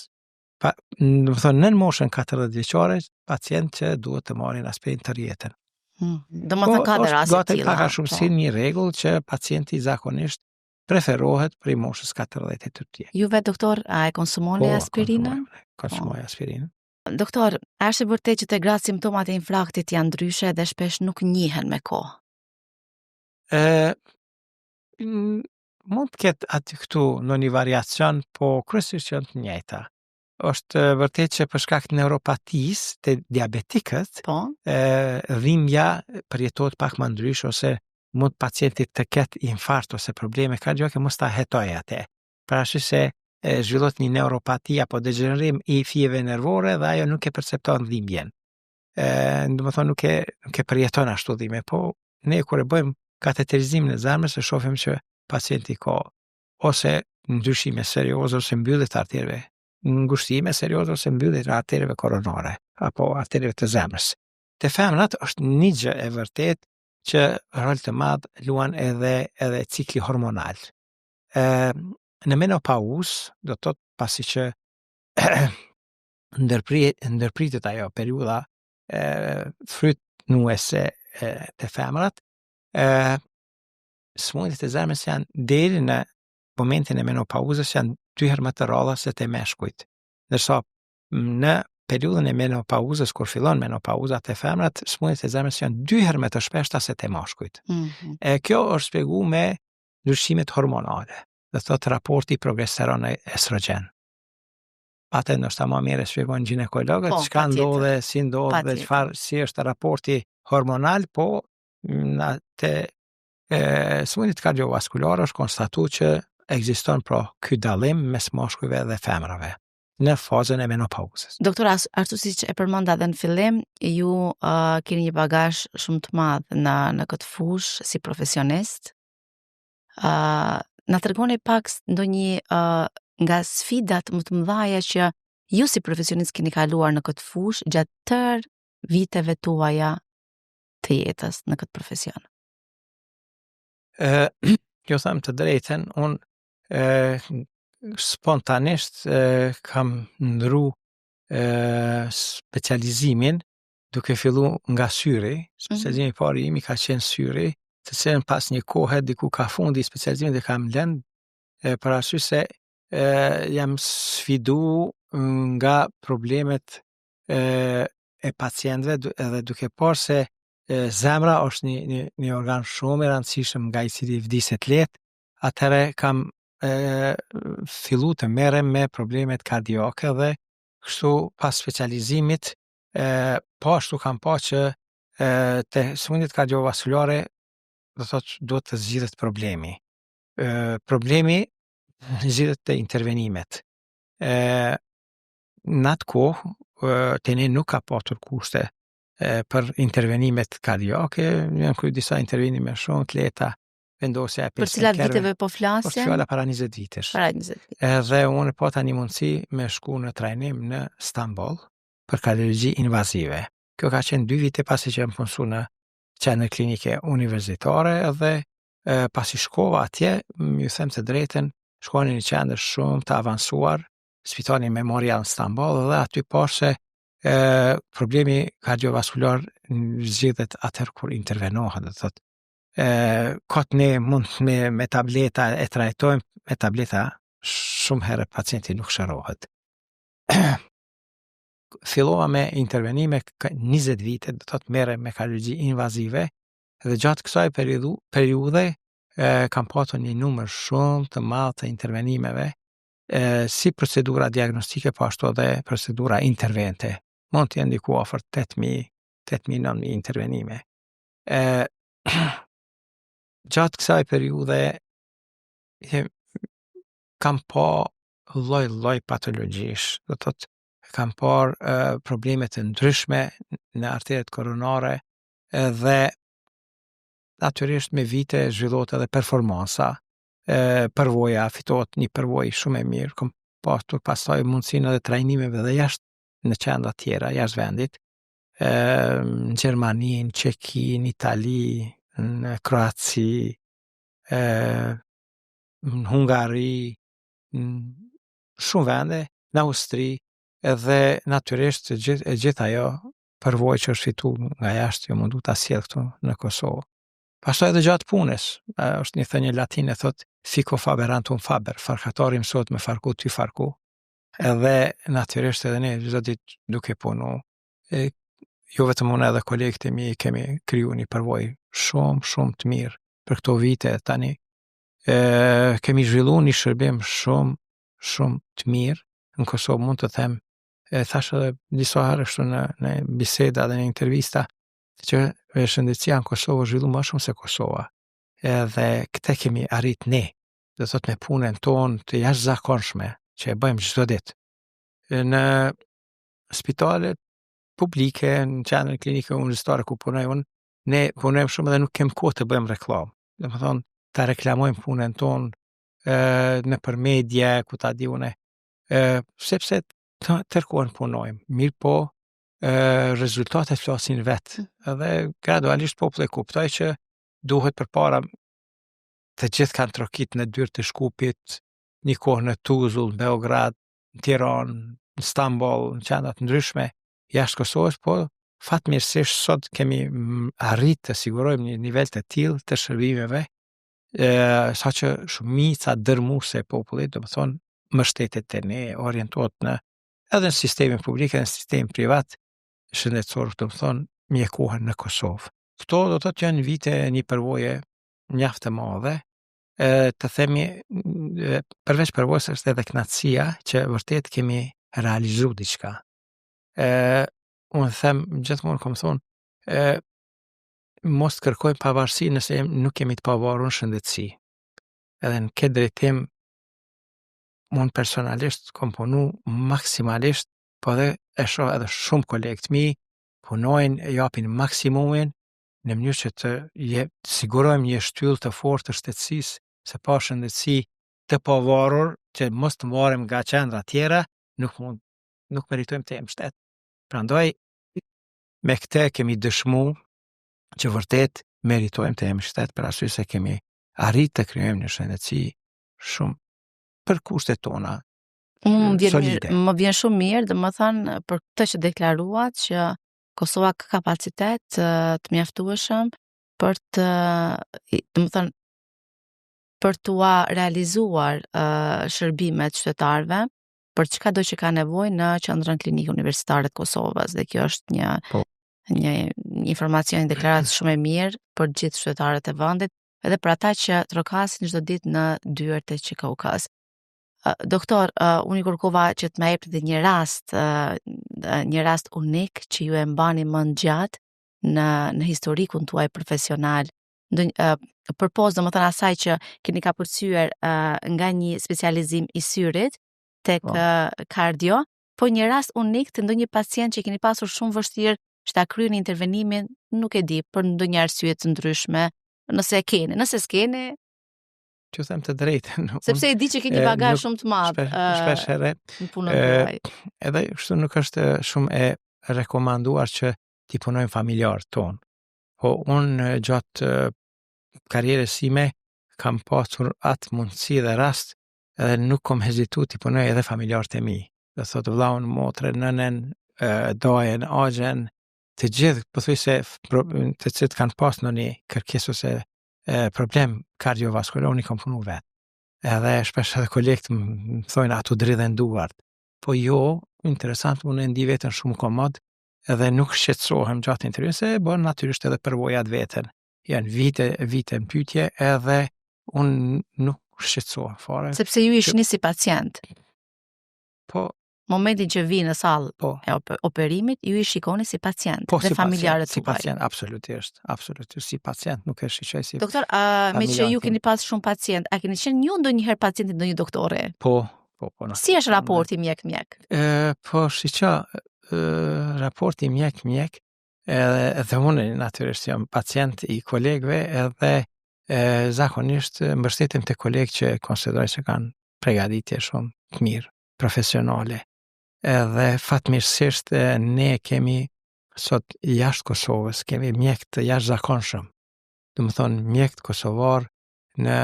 Do të thonë në moshën 40 vjeçare pacient që duhet të marrin aspirin të rjetën. Domethënë ka dhe raste të tilla. Ka shumë si një rregull që pacienti zakonisht preferohet prej moshës 40 të tjerë. Ju vetë doktor, a e konsumoni aspirinë? Konsumoj aspirinë. Doktor, është e vërtetë që te gratë simptomat e infarktit janë ndryshe dhe shpesh nuk njihen me kohë? Mund të ketë aty këtu në një variacion, po kryesisht janë të njëjta. Është vërtet që për shkak të neuropatisë të diabetikët, dhimbja përjetohet pak më ndryshe, ose mund pacientit të ketë infarkt ose probleme kardiake mos ta hetojë atë. Parasysh se zhvillohet një neuropati apo degenerim i fijeve nervore dhe ajo nuk e percepton dhimbjen. Domethënë nuk e përjeton ashtu dhimbje, po ne kur e bëjmë kateterizimin e zemrës e shohim që pacienti ka ose ndryshime serioze ose mbyllje të arterëve, ngushtime serioze ose mbyllje të arterëve koronare apo arterëve të zemrës. Te femrat është një gjë e vërtet që rol të madh luan edhe cikli hormonal. Në menopauzë, do të thotë pasi që ndërpritet ajo periudha frytnuese të femrat, smundjet e zemrës janë deri në momentin e menopauzës janë 2 herë më të rralla se te meshkujt. Ndërsa në periudhën e menopauzës, kur fillon menopauza te femrat, smundjet e zemrës janë 2 herë më të shpeshta se te mashkujt. Kjo është shpjeguar me ndryshimet hormonale, do thotë raporti progesteron e estrogen. Atë ndoshta më mirë shpjegojnë ginekologët çka ndodhe, si ndodhe dhe çfarë si është raporti hormonal, po te smundjet kardiovaskulare është konstatuar që ekziston pra ky dallim mes mashkujve dhe femrave në fazën e menopauzës. Doktor, ashtu siç e përmenda edhe në fillim, ju keni një bagazh shumë të madh në këtë fushë si profesionist. Na tregoni pak ndonjë nga sfidat më të mëdha që ju si profesionist keni kaluar në këtë fushë gjatë tërë viteve tuaja të jetës në këtë profesion. Kjo them të drejtën, unë spontanisht kam ndru specializimin duke fillu nga syri. Specializimi i parë im ka qenë syri, të cilën pas një kohe diku ka fundi i specializimit dhe kam lënë për arsye se jam sfidu nga problemet e pacientëve edhe duke parë se zemra është një organ shumë i rëndësishëm nga i cili vdiset lehtë, atëherë kam fillu të merrem me problemet kardiake dhe kështu pas specializimit po ashtu kam pa që te sëmundjet kardiovaskulare do të zgjidhet problemi. Problemi zgjidhet te intervenimet. Në atë kohë te ne nuk ka patur kushte për intervenimet kardiake, janë kryer disa intervenime shumë të lehta, vendosja e Për cilat viteve po flasim? Po fjala para 20 vitesh. Para 20 vitesh. Edhe unë pata një mundësi me shku në trajnim në Stamboll për kardiologji invazive. Kjo ka qenë 2 vite pasi që jam punsu në qendër klinike universitare edhe pasi shkova atje, ju them të drejtën, shkova në një qendër shumë të avancuar, Spitali Memorial në Stamboll, dhe aty pash se problemi kardiovaskular zgjidhet atëherë kur intervenohet, do thotë. Kot ne mund me tableta e trajtojmë me tableta, shumë herë pacienti nuk shërohet. Fillova me intervenime 20 vite, do thotë merrem me kardiologji invazive, dhe gjatë kësaj periudhe kam patur një numër shumë të madh të intervenimeve, si procedura diagnostike, po ashtu edhe procedura intervente. Mund të jenë diku afër 8.000-9.000 intervenime. Gjatë kësaj periudhe kam pa lloj patologjish, do thotë kam parë probleme të ndryshme në arteret koronare dhe natyrisht me vite zhvillohet edhe performansa, përvoja, fitohet një përvojë shumë e mirë, kom pasur pastaj mundësinë edhe trajnimeve dhe jashtë në qendra tjera, jashtë vendit, në Gjermani, në Çeki, në Itali, në Kroaci, në Hungari, shumë vende, në Austri, edhe natyrisht gjithë ajo përvojë që është fitu nga jashtë jo mundu ta sjell këtu në Kosovë. Pastaj edhe gjatë punës, është një thënie latine, thotë fico faberantum faber, farkatari mësohet me farku ty farku. Edhe natyrisht edhe ne çdo ditë duke punu, jo vetëm unë edhe kolegët e mi kemi kriju një përvojë shumë të mirë për këto vite tani. Kemi zhvilluar një shërbim shumë të mirë në Kosovë, mund të them, thash edhe disa herë kështu në biseda dhe në intervista, që shëndetësia në Kosovë zhvillu më shumë se Kosova. Edhe këtë kemi arrit ne, do thotë me punën tonë të jashtëzakonshme që e bëjmë çdo ditë. Në spitalet publike, në qendrën klinike universitare ku punoj unë, ne punojmë shumë dhe nuk kemi kohë të bëjmë reklamë. Domethënë ta reklamojmë punën tonë nëpër media, ku ta di unë, sepse tërkohën punojmë. Mirë po, rezultatet flasin vetë, edhe gradualisht populli kuptoi që duhet përpara të gjithë kanë trokit në dyrë të Shkupit, një kohë në Tuzul, në Beograd, në Tiranë, në Stamboll, në qendra të ndryshme jashtë Kosovës, po fatmirësisht sot kemi arritë të sigurojmë një nivel të tillë të shërbimeve, saqë shumica dërmuese e popullit, domethënë mbështetet te ne, orientohet në edhe në sistemin publik edhe në sistemin privat shëndetësor, domethënë mjekohen në Kosovë. Këto do të thotë janë vite një përvoje mjaft të madhe, të themi përveç përvojës është edhe kënaqësia që vërtet kemi realizuar diçka. Unë them gjithmonë kam thonë, mos kërkojmë pavarësi nëse nuk kemi të pavarur në shëndetësi. Edhe në këtë drejtim unë personalisht kam punu maksimalisht, po edhe e shoh edhe shumë kolegë të mi punojnë, e japin maksimumin në mënyrë që të sigurojmë një shtyllë të fortë të shtetësisë, se pa shëndetësi të pavarur, që mos të marrim nga qendra tjera, nuk meritojmë të jemi shtet. Prandaj me këtë kemi dëshmuar që vërtet meritojmë të jemi shtet, për arsye se kemi arritë të krijojmë një shëndetësi shumë për kushtet tona. Solide. Më vjen shumë mirë, domethënë për këtë që deklaruat që Kosova ka kapacitet të mjaftueshëm për të, domethënë për t'ua realizuar shërbimet qytetarëve për çkado që ka nevojë në Qendrën Klinike Universitare të Kosovës, dhe kjo është një informacion, një deklaratë shumë e mirë për gjithë qytetarët e vendit, edhe për ata që trokasin çdo ditë në dyert e Çikaukës. Doktor, unë i kërkova që të më jepni një rast unik që ju e mbani mend gjatë në historikun tuaj profesional, përpos domethënë asaj që keni kapërcyer nga një specializim i syrit tek kardio, po një rast unik të ndonjë pacient që keni pasur shumë vështirë që ta kryeni intervenimin, nuk e di, për ndonjë arsye të ndryshme, nëse s'keni, që them të drejtën. Sepse e di që keni bagazh shumë të madh. Shpesh herë. Në punën tuaj. Edhe kështu nuk është shumë e rekomanduar që t'i punojmë familjarët tonë. Po unë gjatë karrierës sime kam pasur atë mundësi dhe rast, edhe nuk kam hezitu t'i punoj edhe familjarët e mi. Dhe thotë vllaun, motrën, nënën, dajen, agjen, të gjithë, pothuajse të cilët kanë pas ndonjë kërkesë ose problem kardiovaskular, unë i kam punu vetë. Edhe shpesh edhe kolegët më thojnë ato dridhen duart. Po jo, interesant, unë e ndi veten shumë komod, edhe nuk shqetësohem gjatë intervjues, se bën natyrisht edhe përvojat veten. Janë vite në pyetje, edhe unë nuk shqetësohem fare. Sepse ju ishni si pacient. Po, momentin që vi në sallë e operimit, ju i shikoni si pacient dhe familjarët si pacient, absolutisht, si pacient, nuk e shiqoj si. Doktor, me që ju keni pas shumë pacient, a keni qenë ju ndonjëherë pacienti ndonjë doktore? Po. Si është raporti mjek-mjek? Po, shiqa, raporti mjek-mjek, edhe unë natyrisht jam pacient i kolegëve, edhe zakonisht mbështetem te kolegë që konsideroj se kanë përgatitje shumë të mirë, profesionale. Edhe fatmirësisht ne kemi sot jashtë Kosovës, kemi mjek të jashtëzakonshëm. Do të thonë mjek kosovar në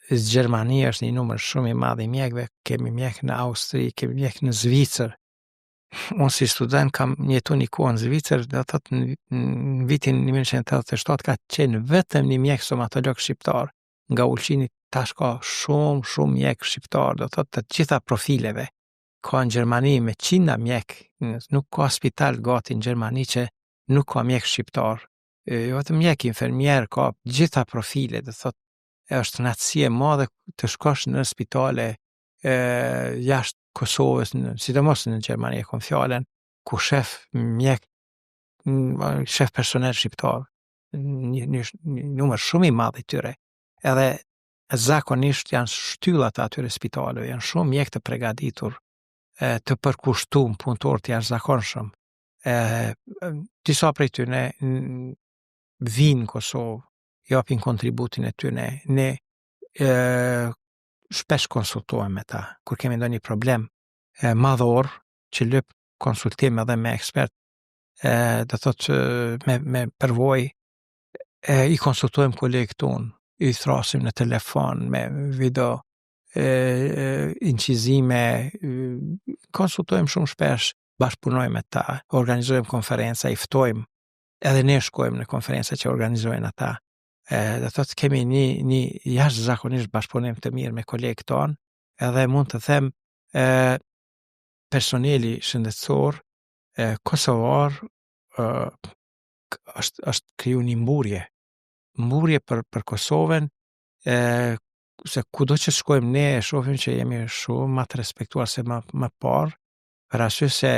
Gjermani është një numër shumë i madh i mjekëve, kemi mjek në Austri, kemi mjek në Zvicër. Unë si student kam jetuar një kohë në Zvicër, do të thotë në vitin 1987 ka qenë vetëm një mjek stomatolog shqiptar. Nga Ulqini tash ka shumë mjek shqiptar, do të thotë të gjitha profileve. Ka në Gjermani me 100 mjek, nuk ka spital gati në Gjermani që nuk ka mjek shqiptar. Jo vetëm mjek, infermier, ka gjitha profile, do thotë është natësi e madhe të shkosh në spitale jashtë Kosovës, sidomos në Gjermani, kom fjallën, ku shef personel shqiptar, një numër shumë i madh i tyre. Edhe zakonisht janë shtyllat atyre spitaleve, janë shumë mjek të përgatitur, të përkushtuar punëtor të jashtëzakonshëm. Disa prej tyre vinë në Kosovë, japin kontributin e tyre, ne shpesh konsultohem me ta, kur kemi ndonjë problem madhor, që lyp konsultim edhe me ekspert, do thotë me përvojë, i konsultojmë kolegët tonë, i thrasim në telefon, me video, incizime, konsultojmë shumë shpesh, bashkëpunojmë me ta, organizojmë konferenca, i ftojmë, edhe ne shkojmë në konferenca që organizojnë ata. Do thotë kemi një jashtëzakonisht bashkëpunim të mirë me kolegët tonë, edhe mund të them personeli shëndetësor kosovar është kriju një mburje për Kosovën, se kudo që shkojmë ne e shohim që jemi shumë më të respektuar se më parë, për arsye se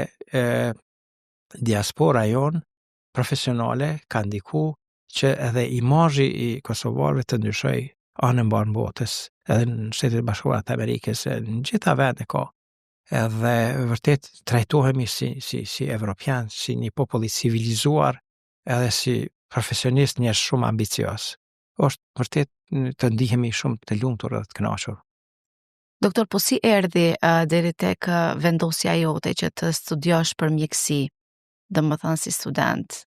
diaspora jon profesionale ka ndiku që edhe imazhi i kosovarëve të ndryshoj anë mbar botës, edhe në Shtetet Bashkuara të Amerikës, në gjitha vende ka. Edhe vërtet trajtohemi si evropian, si një popull i civilizuar, edhe si profesionist njerëz shumë ambicios. Është vërtet të ndihemi shumë të lumtur dhe të kënaqur. Doktor, po si erdhi deri tek vendosja jote që të studiosh për mjeksi, domethënë si student?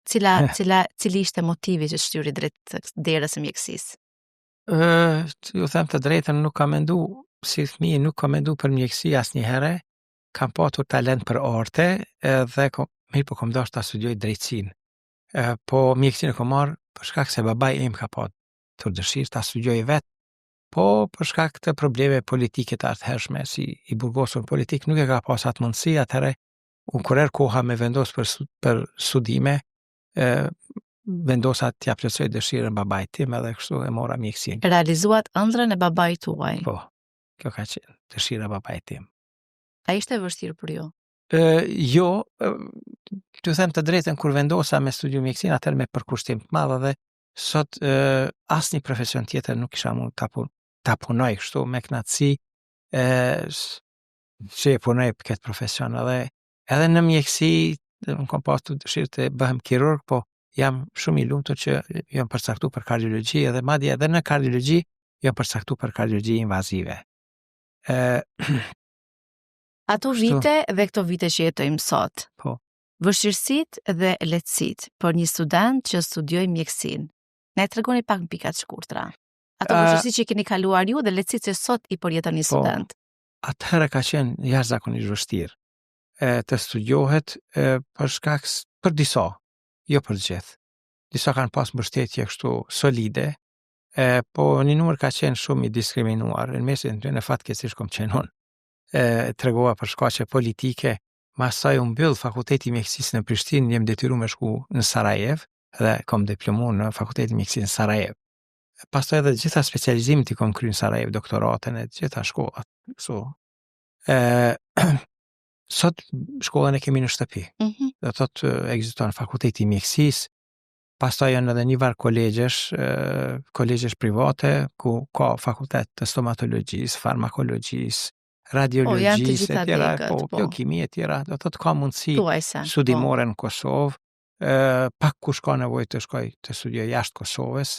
Cili ishte motivi që shtyri drejt derës së mjekësisë? Ju them të drejtën, nuk kam mendu si fëmijë nuk kam mendu për mjekësi asnjëherë, kam patur talent për arte dhe mirë po kam dashur ta studioj drejtësinë. Po mjekësinë e kam marrë për shkak se babai im ka patur dëshirë ta studioj vetë, po për shkak të probleme politike të atëhershme, si i burgosur politik, nuk e ka pas atë mundësi, atëherë kur koha me vendos për studime, vendosa t'ja plotësoj dëshirën babait tim edhe kështu e mora mjekësinë. Realizuat ëndrrën e babait tuaj. Po, kjo ka qenë dëshira babait tim. A ishte vështirë për ju? Jo, të them të drejtën, kur vendosa me studiu mjekësinë, atëherë me përkushtim të madh dhe sot asnjë profesion tjetër nuk kisha mund ta punoj kështu me kënaqësi, që e punoj për këtë profesion edhe në mjekësi nuk kam pasur dëshirë të bëhem kirurg, po jam shumë i lumtur që jam përcaktuar për kardiologji edhe madje edhe në kardiologji jam përcaktuar për kardiologji invazive. Ato vite dhe këto vite që jetojmë sot. Po. Vështirësitë dhe lehtësitë për një student që studioj mjekësinë. Na e tregoni pak në pika të shkurtra. Ato vështirësi që keni kaluar ju dhe lehtësitë që sot i përjeton një student. Atëherë ka qenë jashtëzakonisht vështirë. Të studiohet për disa, jo për gjithë. Disa kanë pas mbështetje kështu solide, po një numër ka qenë shumë i diskriminuar. Në mesin e fatkeqësisht kam qenë unë. Tregova për shkaqe politike, masaj u mbyll fakulteti i mjekësisë në Prishtinë, jam detyruar me shku në Sarajev dhe kam diplomuar në fakultetin e mjekësisë në Sarajev. Pastaj edhe gjitha specializimet i kam kryer në Sarajev, doktoratën e gjitha shkollat. Kështu. Sot shkollën e kemi në shtëpi. Do thotë ekziston fakulteti i mjekësisë, pastaj janë edhe një varg kolegjesh private ku ka fakultet të stomatologjisë, farmakologjisë, radiologjisë e tjera, biokimi e tjera, do thotë ka mundësi studimore në Kosovë, pak kush ka nevojë të shkoj të studioj jashtë Kosovës,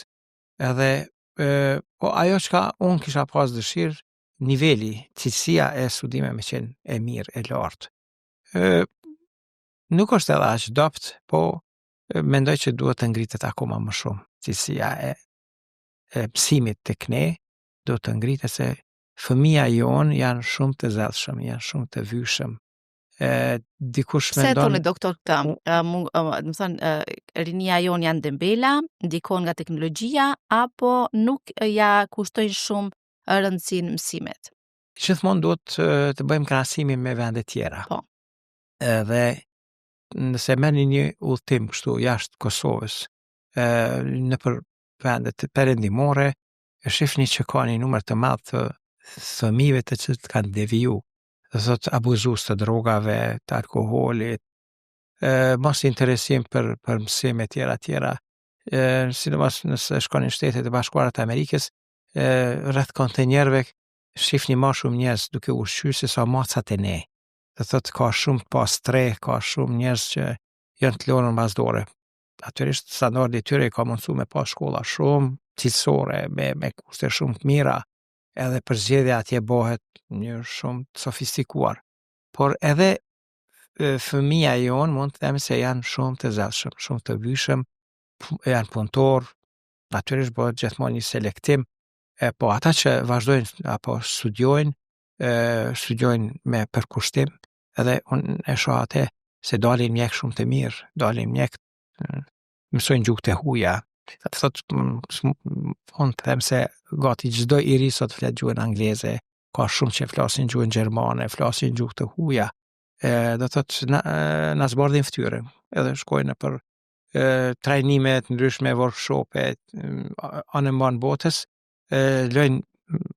edhe po ajo çka unë kisha pas dëshirë, niveli, cilësia e studimeve me qenë e mirë, e lartë. Nuk është edhe aq dopt, po mendoj që duhet të ngritet akoma më shumë. Cilësia e mësimit tek ne duhet të ngritet se fëmija jonë janë shumë të zellshëm, janë shumë të vyshëm. Dikush mendon... Se thoni doktor këta, më thënë, rinia jonë janë dembela, ndikon nga teknologjia, apo nuk ja kushtojnë shumë rëndësinë mësimet? Gjithmonë duhet të bëjmë krahasimin me vende tjera. Po. Dhe nëse merrni një udhtim kështu jashtë Kosovës, nëpër vendet perëndimore, e shihni që ka një numër të madh të fëmijëve të cilët kanë deviju, do thotë abuzues të drogave, të alkoolit, mos interesim për mësime tjera, sidomos nëse shkoni në Shtetet e Bashkuara të Amerikës, rreth kontenjerëve shihni më shumë njerëz duke ushqyer se sa macat e ne. Do thotë ka shumë pastre, ka shumë njerëz që janë të lënë mbas dore. Natyrisht standardi i tyre ka mundsuar me pas shkolla shumë cilësore, me kushte shumë të mira, edhe përzgjedhja atje bëhet një shumë të sofistikuar. Por edhe fëmija jonë mund të them se janë shumë të zellshëm, shumë të vyshëm, janë punëtor, natyrisht bëhet gjithmonë një selektim, po ata që vazhdojnë apo studiojnë me përkushtim, edhe unë e shoh atë se dalin mjek shumë të mirë, dalin mjek, mësojnë gjuhë të huaja. Thotë, unë të them se gati çdo i ri sot flet gjuhën angleze, ka shumë që flasin gjuhën gjermane, flasin gjuhë të huaja. Do thotë na zbardhin fytyrën, edhe shkojnë për trajnime të ndryshme, workshope anë mban botës, lojnë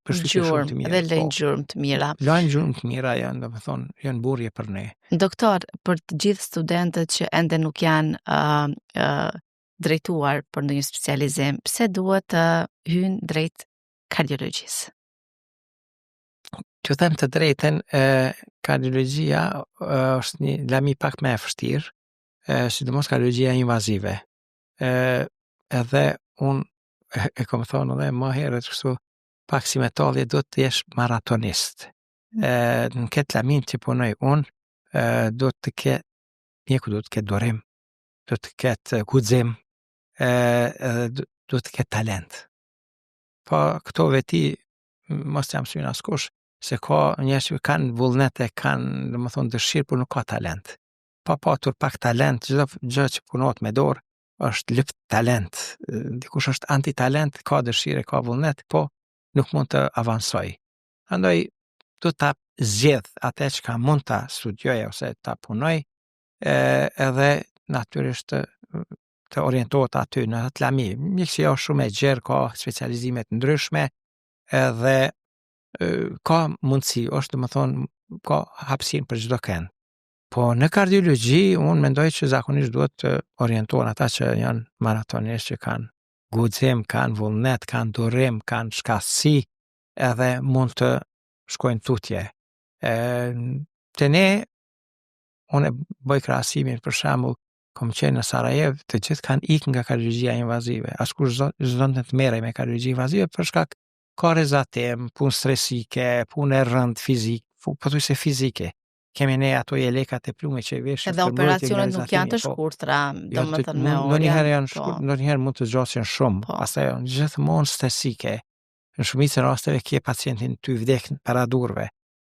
përshtypje shumë të mira. Dhe lejnë gjurmë të mira. Lejnë gjurmë të mira janë, do të thonë, janë burje për ne. Doktor, për të gjithë studentët që ende nuk janë drejtuar për ndonjë specializim, pse duhet të hyjnë drejt kardiologjisë? Që them të drejtën, kardiologjia është një lami pak më e vështirë, sidomos kardiologjia invazive. Edhe unë e kam thonë edhe më herët kështu, pak si metallje duhet të jesh maratonist. Në këtë lamin që punoj unë, duhet të ketë mjeku, duhet të ketë durim, duhet të ketë guxim, duhet të ketë talent. Po këto veti mos jam synë askush, se ka njerëz që kanë vullnet e kanë, domethënë dëshirë, por nuk ka talent. Pa patur pak talent, çdo gjë që punohet me dorë është lyp talent. Dikush është anti-talent, ka dëshirë, ka vullnet, po nuk mund të avansoj. Andaj do ta zgjedh atë që mund ta studioj ose ta punoj, edhe natyrisht të orientohet aty në atë lami. Mjekësia është shumë e gjerë, ka specializime të ndryshme, edhe ka mundësi, është domethënë ka hapësinë për çdo kënd. Po në kardiologji unë mendoj që zakonisht duhet të orientohen ata që janë maratonistë, që kanë guxim, kanë vullnet, kanë durim, kanë shkatësi, edhe mund të shkojnë tutje. Te ne, unë bëj krahasimin, për shembull, kom qenë në Sarajevo, të gjithë kanë ikë nga kardiologjia invazive. Askush s'don të merrej me kardiologji invazive për shkak ka rrezatim, punë stresike, punë e rëndë fizik, pothuajse fizike. Kemi ne ato lekat e plume që i veshin. Edhe operacionet nuk janë të shkurtra, domethënë me orë. Ndonjëherë janë shkurt, ndonjëherë mund të zgjasin shumë. Pastaj janë gjithmonë stresike. Në shumicën e rasteve ke pacientin ty vdek para durve.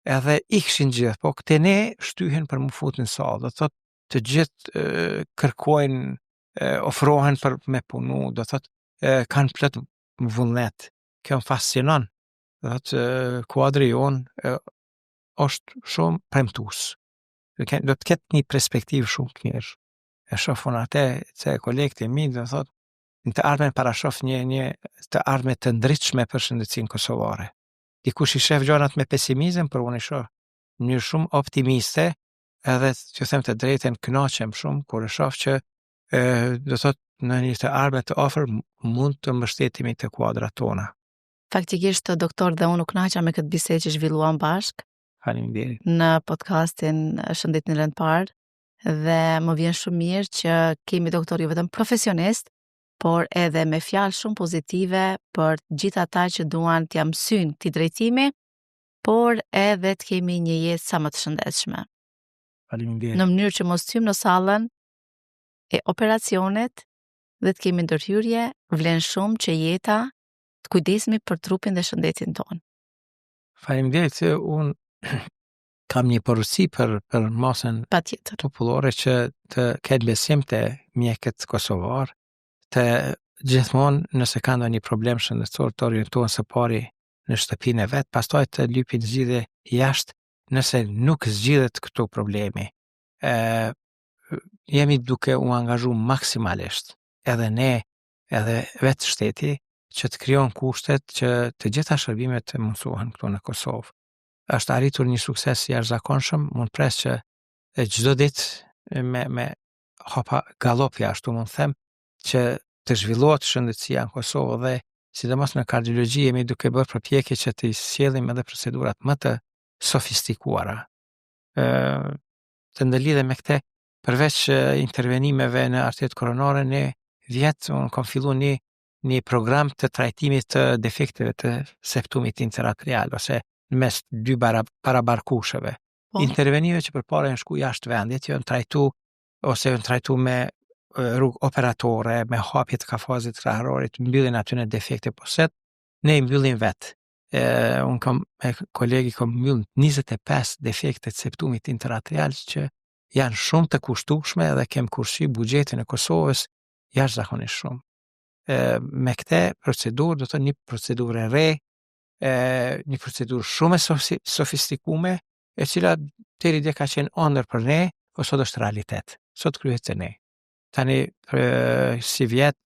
Edhe ikshin gjithë, po këte ne shtyhen për më fut në sallë. Do thotë të gjithë kërkojnë, ofrohen për me punu, do thotë kanë plot vullnet. Kjo më fascinon. Do thotë kuadri jonë është shumë premtues. Do të ketë një perspektivë shumë të mirë. E shohun atë se kolegët e mi do thotë në të ardhmen parashoh një të ardhme të ndritshme për shëndetësinë kosovare. Dikush i shef gjanat me pesimizëm, por unë i shoh në mënyrë shumë optimiste, edhe që them të drejtën kënaqem shumë kur e shoh që do thotë në një të ardhme të afër mund të mbështetemi të kuadrat tona. Faktikisht doktor dhe unë u kënaqa me këtë bisedë që zhvilluam bashkë. Faleminderit. Në podcastin Shëndetin Rëndpar, dhe më vjen shumë mirë që kemi doktor jo vetëm profesionist, por edhe me fjalë shumë pozitive për gjithë ata që duan t'ja mësyn këtij drejtimi, por edhe të kemi një jetë sa më të shëndetshme. Faleminderit. Në mënyrë që mos hym në sallën e operacionit dhe të kemi ndërhyrje, vlen shumë që jeta të kujdesemi për trupin dhe shëndetin tonë. Faleminderit se unë kam një porositë për masën popullore që të ketë besim të mjekët kosovar, të gjithmonë nëse kanë një problem shëndetësor të orientohen së pari në shtëpinë e vet, pastaj të lypin zgjidhje jashtë nëse nuk zgjidhet këto problemi. Jemi duke u angazhu maksimalisht, edhe ne, edhe vetë shteti, që të krijon kushtet që të gjitha shërbimet të mundsohen këtu në Kosovë. Është arritur një sukses jashtëzakonshëm, mund pres që çdo ditë me hapa galopja, ashtu mund them, që të zhvillohet shëndetësia në Kosovë dhe sidomos në kardiologji jemi duke bërë përpjekje që të sjellim edhe procedurat më të sofistikuara. Të ndëlidhe me këtë, përveç intervenimeve në arteriet koronare, ne unë kam filluar një program të trajtimit të defekteve të septumit interarterial ose mes dy parabarkusheve. Intervenime që përpara janë shku jashtë vendit, janë trajtu me rrugë operatore, me hapje të kafazit kraharorit, mbyllin aty në defekte poset, ne i mbyllin vetë. Unë kam me kolegi kam mbyllin 25 defekte të septumit interarterial që janë shumë të kushtueshme dhe kem kursy buxhetin e Kosovës jashtëzakonisht shumë. Me këtë procedurë, do të një procedurë e re, një procedurë shumë e sofistikume, e cila deri dje ka qenë ëndër për ne, po sot është realitet. Sot kryhet se ne. Tani si vjet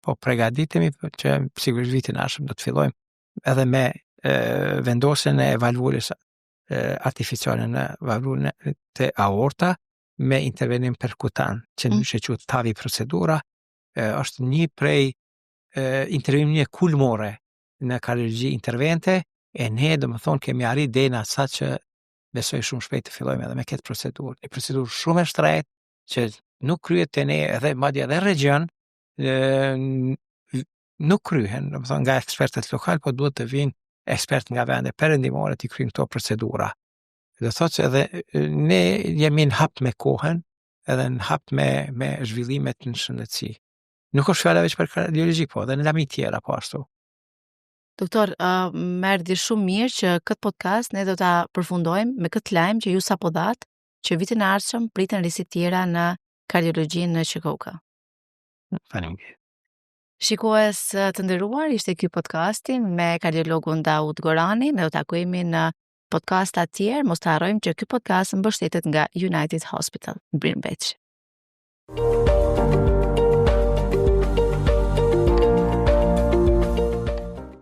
po përgatitemi që sigurisht vitin ardhshëm do të fillojmë edhe me vendosjen e valvulës artificiale në valvulën e aorta me intervenim perkutan, që në quhet TAVI procedura, është një prej intervenimeve kulmore në kardiologji intervente, e ne domethënë kemi arrit deri në atë që besoj shumë shpejt të fillojmë edhe me këtë procedurë. Një procedurë shumë e shtrenjtë që nuk kryhet te ne edhe madje edhe region, nuk kryhen, domethënë nga ekspertët lokal, po duhet të vinë ekspertë nga vende perëndimore të kryejnë këto procedura. Do thotë se edhe ne jemi në hap me kohën, edhe në hap me zhvillimet në shëndetësi. Nuk është fjala veç për kardiologji, po edhe në lami tjera po ashtu. Doktor, më erdhi shumë mirë që këtë podcast ne do ta përfundojmë me këtë lajm që ju sapo thatë, që vitin e ardhshëm priten risi tjera në kardiologjinë në Çikoka. Faleminderit. Shikues të nderuar, ishte ky podcasti me kardiologun Daud Gorani. Ne do takojmë në podcasta të tjerë. Mos të harrojmë që ky podcast mbështetet nga United Hospital Birnbeq.